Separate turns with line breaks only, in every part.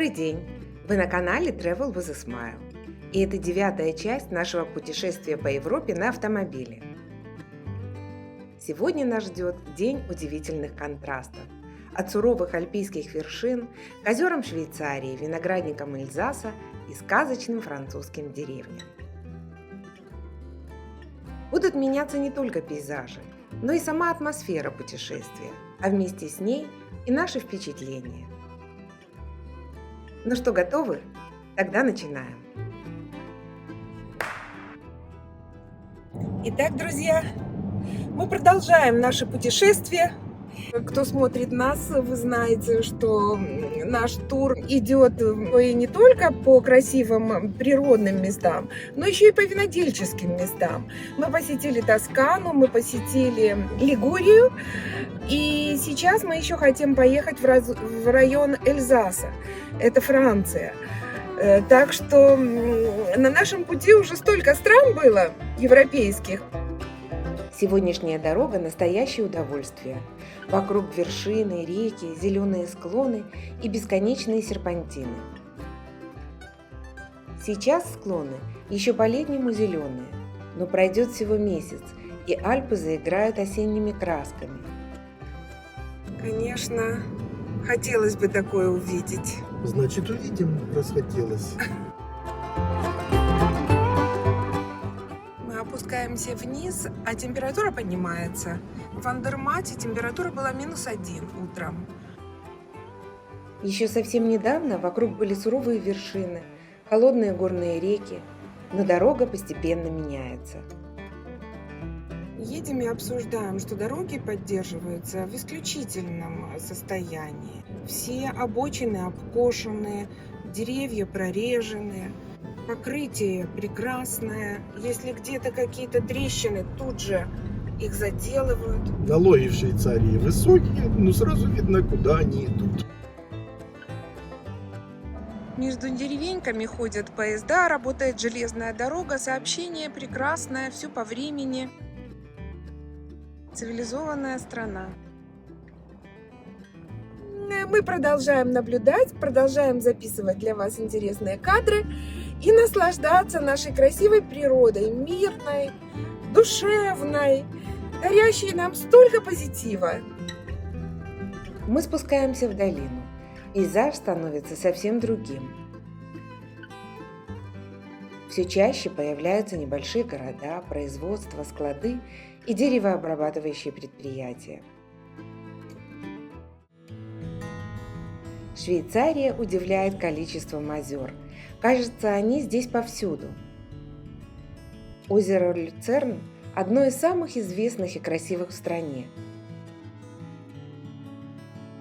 Добрый день! Вы на канале Travel with a Smile. И это 9-я часть нашего путешествия по Европе на автомобиле. Сегодня нас ждет день удивительных контрастов. От суровых альпийских вершин к озерам Швейцарии, виноградникам Эльзаса и сказочным французским деревням. Будут меняться не только пейзажи, но и сама атмосфера путешествия, а вместе с ней и наши впечатления. Ну что, готовы? Тогда начинаем. Итак, друзья, мы продолжаем наше путешествие. Кто смотрит нас, вы знаете, что наш тур идет и не только по красивым природным местам, но еще и по винодельческим местам. Мы посетили Тоскану, мы посетили Лигурию, и сейчас мы еще хотим поехать в район Эльзаса. Это Франция. Так что на нашем пути уже столько стран было европейских. Сегодняшняя дорога – настоящее удовольствие. Вокруг вершины, реки, зеленые склоны и бесконечные серпантины. Сейчас склоны еще по-летнему зеленые, но пройдет всего месяц, и Альпы заиграют осенними красками. Конечно, хотелось бы такое увидеть.
Значит, увидим, раз хотелось.
Опускаемся вниз, а температура поднимается. В Андермате температура была -1 утром. Еще совсем недавно вокруг были суровые вершины, холодные горные реки, но дорога постепенно меняется. Едем и обсуждаем, что дороги поддерживаются в исключительном состоянии. Все обочины обкошенные, деревья прореженные. Покрытие прекрасное. Если где-то какие-то трещины, тут же их заделывают.
Налоги в Швейцарии высокие, но сразу видно, куда они идут.
Между деревеньками ходят поезда, работает железная дорога, сообщение прекрасное, все по времени. Цивилизованная страна. Мы продолжаем наблюдать, продолжаем записывать для вас интересные кадры и наслаждаться нашей красивой природой, мирной, душевной, дарящей нам столько позитива. Мы спускаемся в долину. Пейзаж становится совсем другим. Все чаще появляются небольшие города, производства, склады и деревообрабатывающие предприятия. Швейцария удивляет количеством озер. Кажется, они здесь повсюду. Озеро Люцерн – одно из самых известных и красивых в стране.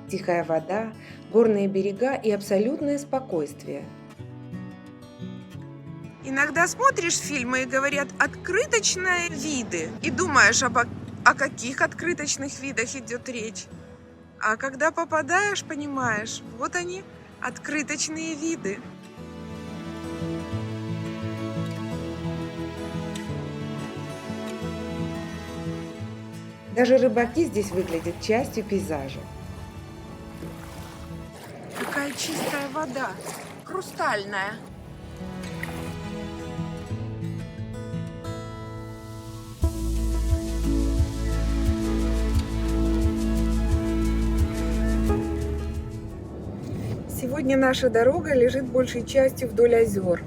Тихая вода, горные берега и абсолютное спокойствие. Иногда смотришь фильмы и говорят «открыточные виды» и думаешь, о каких открыточных видах идет речь. А когда попадаешь, понимаешь, вот они, открыточные виды. Даже рыбаки здесь выглядят частью пейзажа. Какая чистая вода, хрустальная. Сегодня наша дорога лежит большей частью вдоль озер.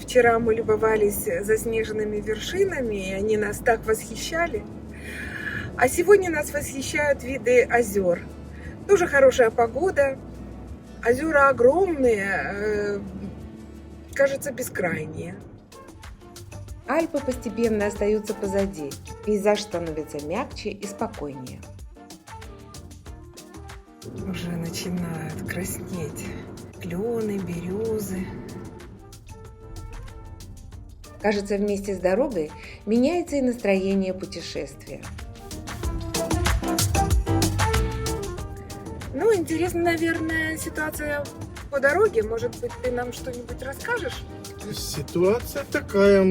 Вчера мы любовались заснеженными вершинами, и они нас так восхищали. А сегодня нас восхищают виды озер. Тоже хорошая погода. Озера огромные, кажется, бескрайние. Альпы постепенно остаются позади. Пейзаж становится мягче и спокойнее. Уже начинают краснеть клены, березы. Кажется, вместе с дорогой меняется и настроение путешествия. Ну, интересно, наверное, ситуация по дороге. Может быть, ты нам что-нибудь расскажешь?
Ситуация такая,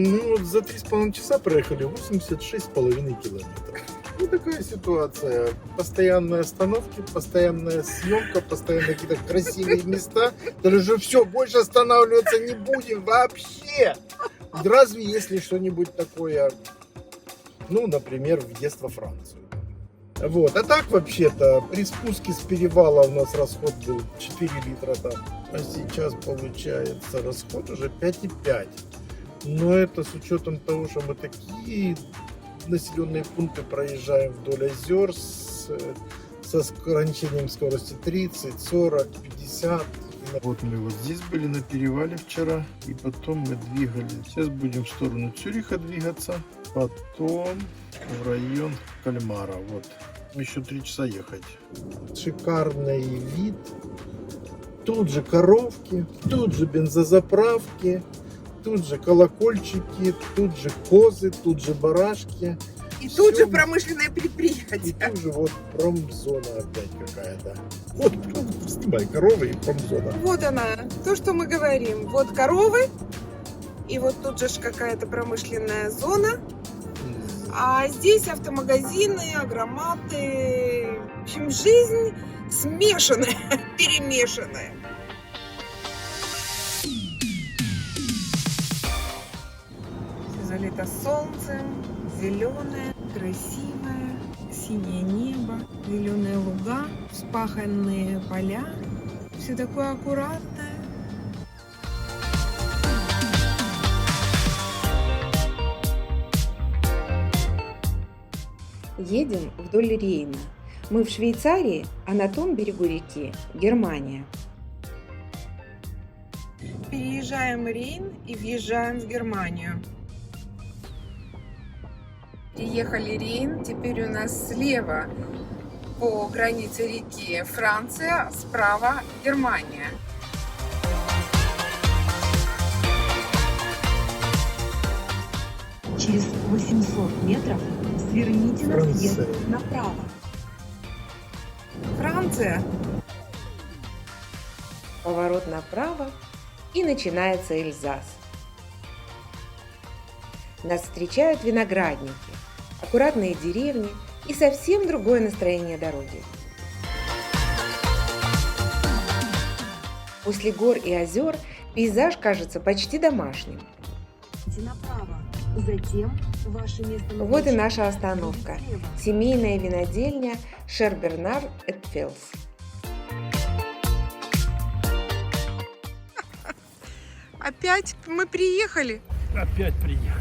за 3,5 часа проехали 86,5 километров. Ну, такая ситуация. Постоянные остановки, постоянная съемка, постоянно какие-то красивые места. Даже все, больше останавливаться не будем вообще. Разве если что-нибудь такое, ну, например, въезд во Францию. Вот. А так, вообще-то, при спуске с перевала у нас расход был 4 литра там. А сейчас, получается, расход уже 5,5. Но это с учетом того, что мы такие населенные пункты проезжаем вдоль озер со ограничением скорости 30, 40, 50. Вот мы вот здесь были на перевале вчера, и потом мы двигались. Сейчас будем в сторону Цюриха двигаться, потом в район Кальмара. Вот, еще 3 часа ехать. Шикарный вид. Тут же коровки, тут же бензозаправки, тут же колокольчики, тут же козы, тут же барашки.
И
Всё.
тут же промышленное
И
предприятие.
тут же вот промзона опять какая-то. Вот, снимай, коровы и промзона.
Вот она, то, что мы говорим. Вот коровы, и вот тут же ж какая-то промышленная зона. А здесь автомагазины, агроматы. В общем, жизнь смешанная, перемешанная. Все залито солнцем, зеленое, красивое, синее небо, зеленые луга, вспаханные поля. Все такое аккуратное.
Едем вдоль Рейна. Мы в Швейцарии, а на том берегу реки Германия.
Переезжаем Рейн и въезжаем в Германию. Переехали Рейн, теперь у нас слева по границе реки Франция, справа Германия.
Через 800 метров сверните на съезд направо.
Франция.
Поворот направо, и начинается Эльзас. Нас встречают виноградники, аккуратные деревни и совсем другое настроение дороги. После гор и озер пейзаж кажется почти домашним.
Направо. Затем ваше место.
Вот и наша остановка. Семейная винодельня Шербернар эт Фелс.
Опять мы приехали.
Опять приехали.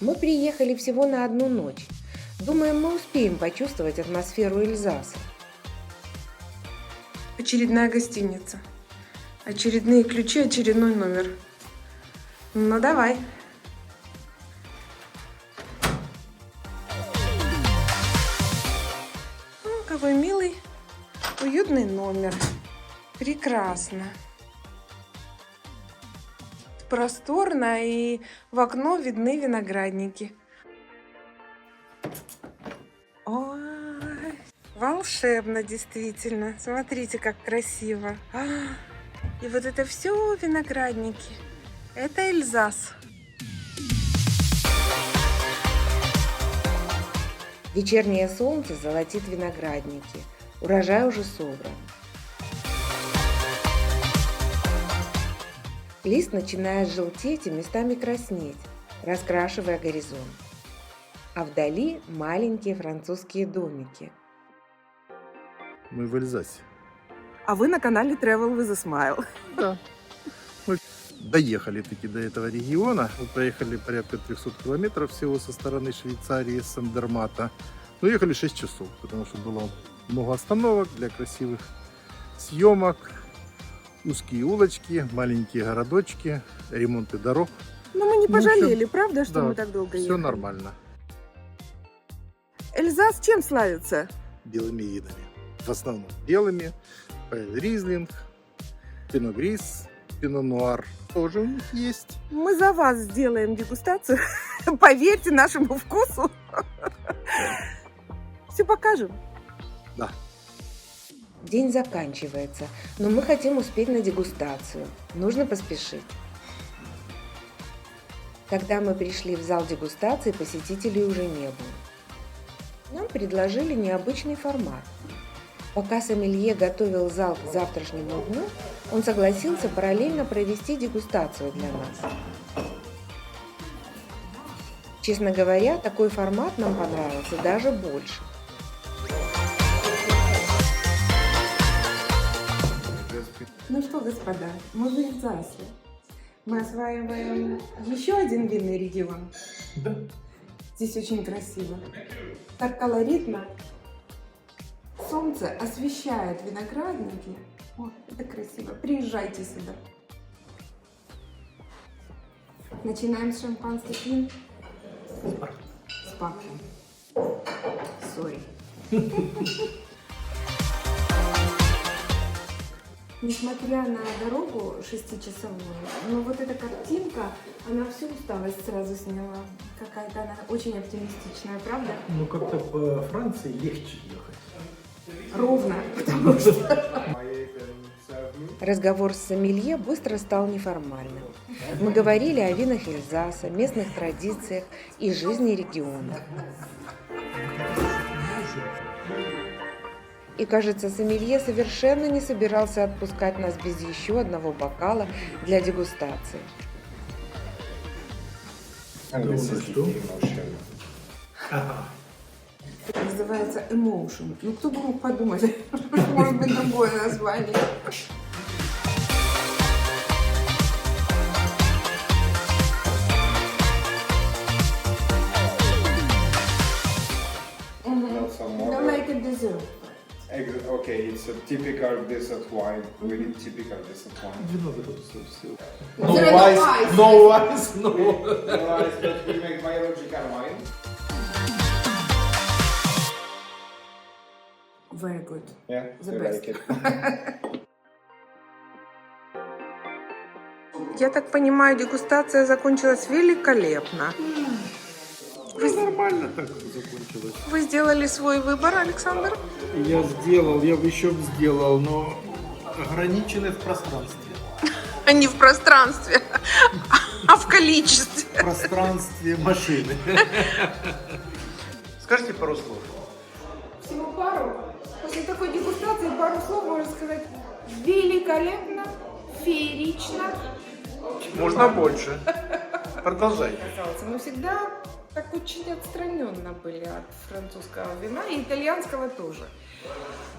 Мы приехали всего на одну ночь. Думаем, мы успеем почувствовать атмосферу Эльзаса.
Очередная гостиница. Очередные ключи, очередной номер. Ну давай. Какой милый, уютный номер. Прекрасно. Просторно, и в окно видны виноградники. Ой, волшебно, действительно. Смотрите, как красиво. И вот это все виноградники. Это Эльзас.
Вечернее солнце золотит виноградники. Урожай уже собран. Лист начинает желтеть и местами краснеть, раскрашивая горизонт. А вдали маленькие французские домики.
Мы в Эльзасе.
А вы на канале Travel with a Smile.
Да. Мы доехали таки до этого региона. Мы проехали порядка 300 километров всего со стороны Швейцарии, с Андермата. Но ехали 6 часов, потому что было много остановок для красивых съемок. Узкие улочки, маленькие городочки, ремонты дорог.
Но мы не
Ну, в общем,
пожалели, правда, что
да,
мы так долго ехали?
Все нормально.
Эльзас чем славится?
Белыми винами. В основном белыми. Ризлинг, Пино Грис, Пино Нуар тоже у них есть.
Мы за вас сделаем дегустацию. Поверьте нашему вкусу. Все покажем.
Да.
День заканчивается, но мы хотим успеть на дегустацию. Нужно поспешить. Когда мы пришли в зал дегустации, посетителей уже не было. Нам предложили необычный формат. Пока сомелье готовил зал к завтрашнему дню, он согласился параллельно провести дегустацию для нас. Честно говоря, такой формат нам понравился даже больше. Ну что, господа, мы в Эльзасе. Мы осваиваем еще один винный регион.
Да.
Здесь очень красиво. Так колоритно. Солнце освещает виноградники. О, это красиво. Приезжайте сюда. Начинаем с шампанских вин. С папой. Сори. Несмотря на дорогу 6-часовую, но вот эта картинка, она всю усталость сразу сняла. Какая-то она очень оптимистичная, правда?
Ну как-то по Франции легче ехать.
Ровно, потому что... Разговор с сомелье быстро стал неформальным. Мы говорили о винах Эльзаса, местных традициях и жизни региона. И, кажется, сомелье совершенно не собирался отпускать нас без еще одного бокала для дегустации. Это называется emotion. Ну, кто бы мог подумать, может быть, другое название. Like a dessert.
Okay, it's a typical dessert wine. We need typical dessert wine.
Вино все.
No ice.
No ice, no.
Otherwise, but we make biological wine.
Very good.
Yeah,
The
you
best.
like it.
Я так понимаю, дегустация закончилась великолепно.
Нормально так закончилось.
Вы сделали свой выбор, Александр?
Я бы еще сделал, но ограничены в пространстве.
А не в пространстве, а в количестве.
В пространстве машины. Скажите пару слов.
Всего пару. После такой дегустации пару слов можно сказать: великолепно, феерично.
Можно больше. Продолжайте.
Мы всегда так очень отстраненно были от французского вина и итальянского тоже.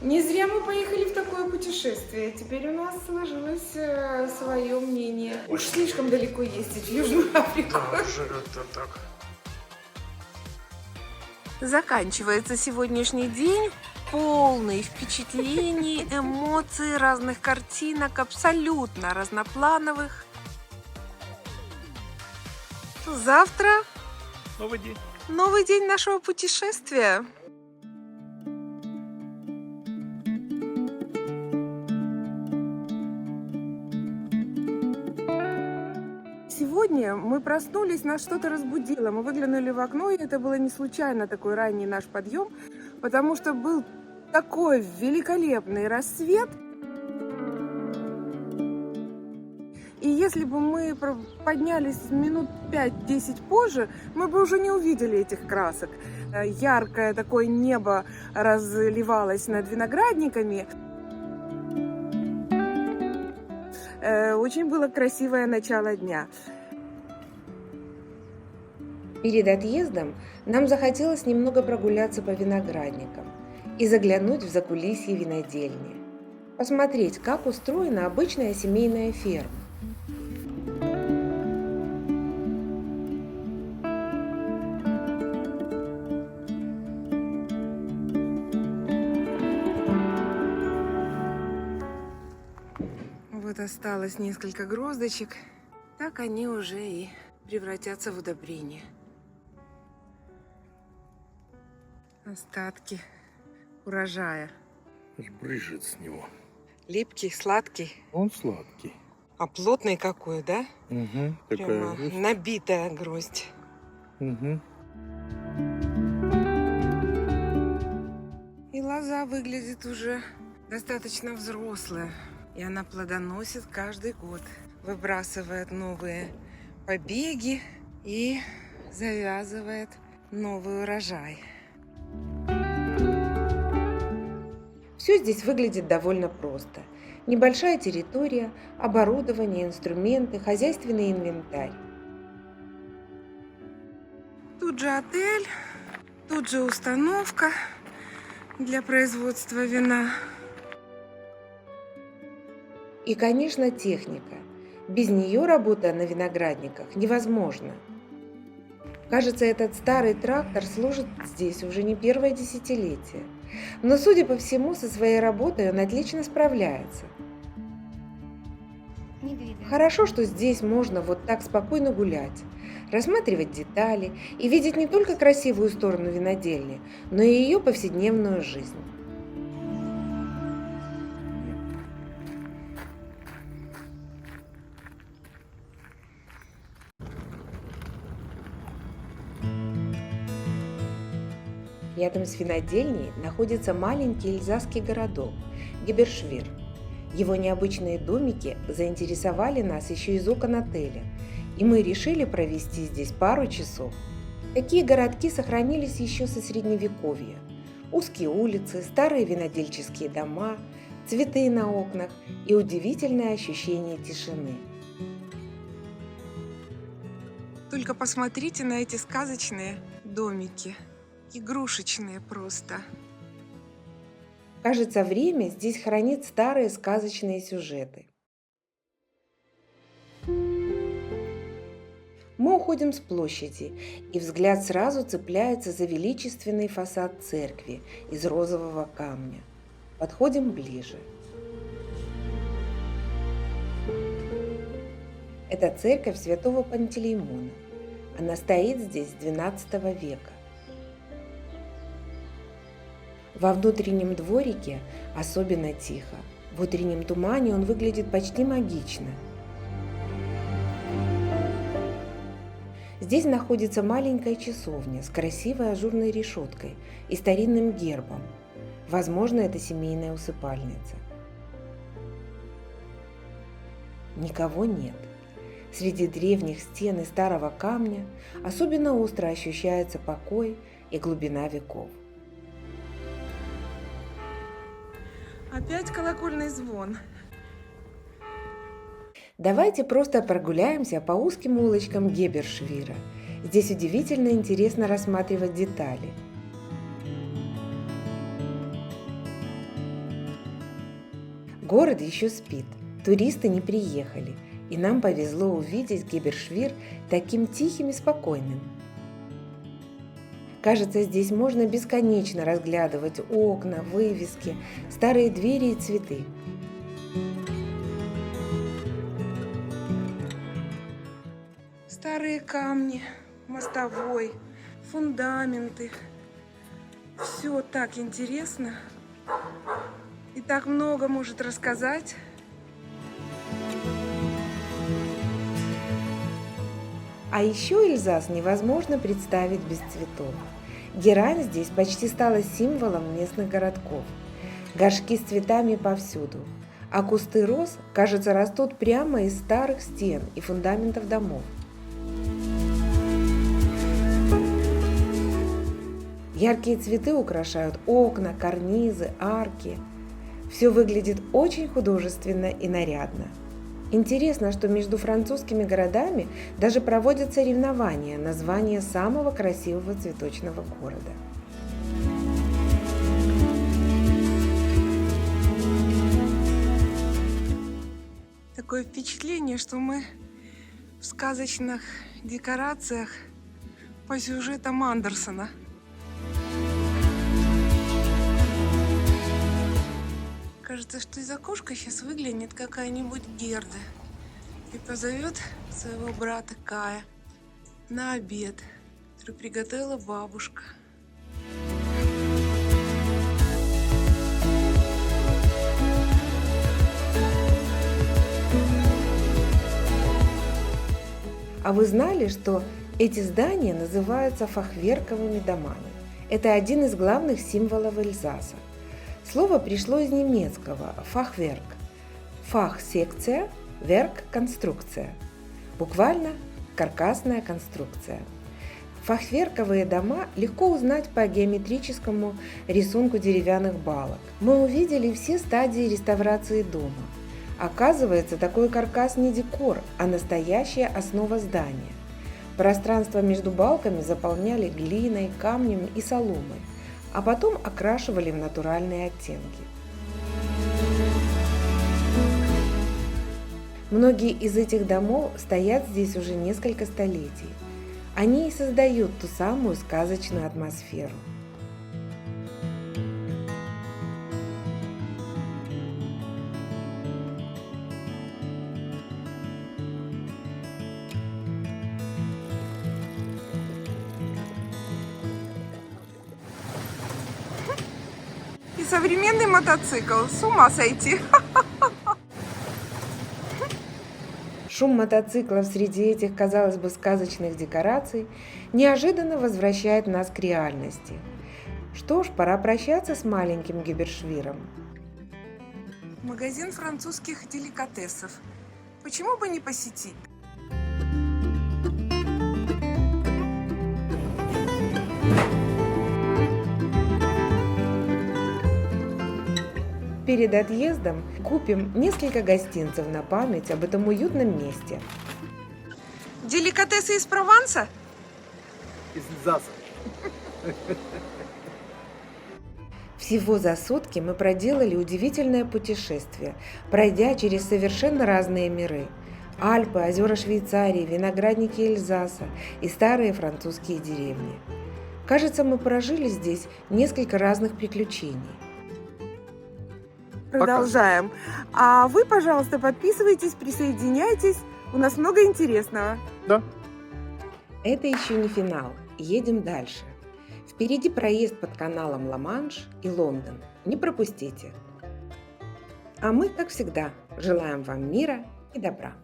Не зря мы поехали в такое путешествие. Теперь у нас сложилось свое мнение. Уж слишком далеко ездить в Южную Африку. Заканчивается сегодняшний день, полный впечатлений, эмоций, разных картинок, абсолютно разноплановых. Завтра новый день нашего путешествия. Сегодня мы проснулись, нас что-то разбудило. Мы выглянули в окно, и это было не случайно такой ранний наш подъем, потому что был такой великолепный рассвет. И если бы мы поднялись минут 5-10 позже, мы бы уже не увидели этих красок. Яркое такое небо разливалось над виноградниками. Очень было красивое начало дня.
Перед отъездом нам захотелось немного прогуляться по виноградникам и заглянуть в закулисье винодельни. Посмотреть, как устроена обычная семейная ферма.
Вот осталось несколько гроздочек, так они уже и превратятся в удобрение. Остатки урожая.
Аж брызжет с него.
Липкий, сладкий,
Он сладкий.
а плотный какой, да?
Угу.
Прямо набитая гроздь.
Угу.
И лоза выглядит уже достаточно взрослая. И она плодоносит каждый год. Выбрасывает новые побеги и завязывает новый урожай.
Все здесь выглядит довольно просто. Небольшая территория, оборудование, инструменты, хозяйственный инвентарь.
Тут же отель, тут же установка для производства вина.
И, конечно, техника. Без нее работа на виноградниках невозможна. Кажется, этот старый трактор служит здесь уже не первое десятилетие. Но, судя по всему, со своей работой он отлично справляется. Хорошо, что здесь можно вот так спокойно гулять, рассматривать детали и видеть не только красивую сторону винодельни, но и ее повседневную жизнь. Рядом с винодельней находится маленький эльзасский городок Гебершвир. Его необычные домики заинтересовали нас еще из окон отеля, и мы решили провести здесь пару часов. Такие городки сохранились еще со Средневековья. Узкие улицы, старые винодельческие дома, цветы на окнах и удивительное ощущение тишины.
Только посмотрите на эти сказочные домики. Игрушечные просто.
Кажется, время здесь хранит старые сказочные сюжеты. Мы уходим с площади, и взгляд сразу цепляется за величественный фасад церкви из розового камня. Подходим ближе. Это церковь святого Пантелеймона. Она стоит здесь с XII века. Во внутреннем дворике особенно тихо. В утреннем тумане он выглядит почти магично. Здесь находится маленькая часовня с красивой ажурной решеткой и старинным гербом. Возможно, это семейная усыпальница. Никого нет. Среди древних стен и старого камня особенно остро ощущается покой и глубина веков.
Опять колокольный звон.
Давайте просто прогуляемся по узким улочкам Гебершвира. Здесь удивительно интересно рассматривать детали. Город еще спит, туристы не приехали, и нам повезло увидеть Гебершвир таким тихим и спокойным. Кажется, здесь можно бесконечно разглядывать окна, вывески, старые двери и цветы.
Старые камни, мостовой, фундаменты. Все так интересно. И так много может рассказать.
А еще Эльзас невозможно представить без цветов. Герань здесь почти стала символом местных городков. Горшки с цветами повсюду, а кусты роз, кажется, растут прямо из старых стен и фундаментов домов. Яркие цветы украшают окна, карнизы, арки. Все выглядит очень художественно и нарядно. Интересно, что между французскими городами даже проводят соревнования на звание самого красивого цветочного города.
Такое впечатление, что мы в сказочных декорациях по сюжетам Андерсона. Кажется, что из окошка сейчас выглянет какая-нибудь Герда и позовет своего брата Кая на обед, который приготовила бабушка.
А вы знали, что эти здания называются фахверковыми домами? Это один из главных символов Эльзаса. Слово пришло из немецкого «фахверк». «Фах» – секция, «верк» – конструкция. Буквально каркасная конструкция. Фахверковые дома легко узнать по геометрическому рисунку деревянных балок. Мы увидели все стадии реставрации дома. Оказывается, такой каркас не декор, а настоящая основа здания. Пространство между балками заполняли глиной, камнем и соломой, а потом окрашивали в натуральные оттенки. Многие из этих домов стоят здесь уже несколько столетий. Они и создают ту самую сказочную атмосферу.
И современный мотоцикл. С ума сойти.
Шум мотоциклов среди этих, казалось бы, сказочных декораций неожиданно возвращает нас к реальности. Что ж, пора прощаться с маленьким Гибершвиром.
Магазин французских деликатесов. Почему бы не посетить?
Перед отъездом купим несколько гостинцев на память об этом уютном месте.
Деликатесы из Прованса?
Из Эльзаса.
Всего за сутки мы проделали удивительное путешествие, пройдя через совершенно разные миры. Альпы, озера Швейцарии, виноградники Эльзаса и старые французские деревни. Кажется, мы прожили здесь несколько разных приключений.
Продолжаем. А вы, пожалуйста, подписывайтесь, присоединяйтесь. У нас много интересного.
Да.
Это еще не финал. Едем дальше. Впереди проезд под каналом Ла-Манш и Лондон. Не пропустите. А мы, как всегда, желаем вам мира и добра.